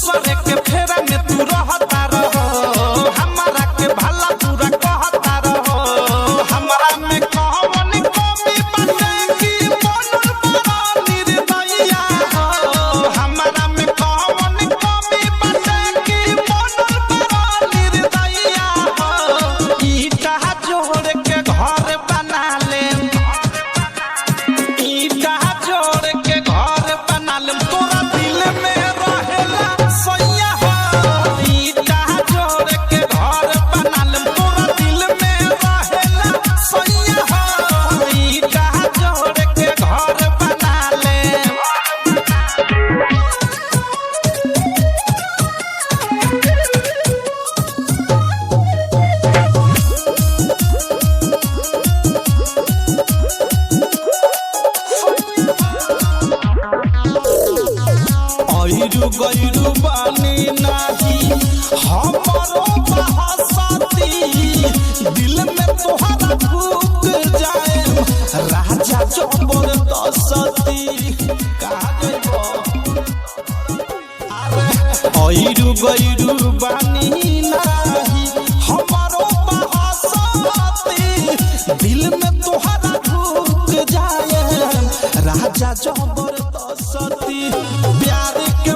दूसरे के फेरा में तू रहता रहो, हमारा के भला पूरा कहता रहो। हमारा में कौन कमी बाटे कि बनल बड़ा निर्दयिया हो, हमारा में कौन कमी बाटे कि बनल बड़ा निर्दयिया हो। ईटा जोड़ के घर बना ले, ईटा जोड़ के घर बना ले, तोरा दिल में रहेला सैया हो। ईटा जोड़ के घर बना ले, तोरा दिल में रहेला सैया हो। ईटा जोड़ के घर बना ले। आइरु गइरु बानी नाही हमारो बहसती, दिल में तोहरा ढुक जाए राजा जबरदस्ती। कहा जइबो आइरु गइरु बानी नाही हमारो बहसती, दिल में तोहरा ढुक जाए राजा जबरदस्ती। प्यार के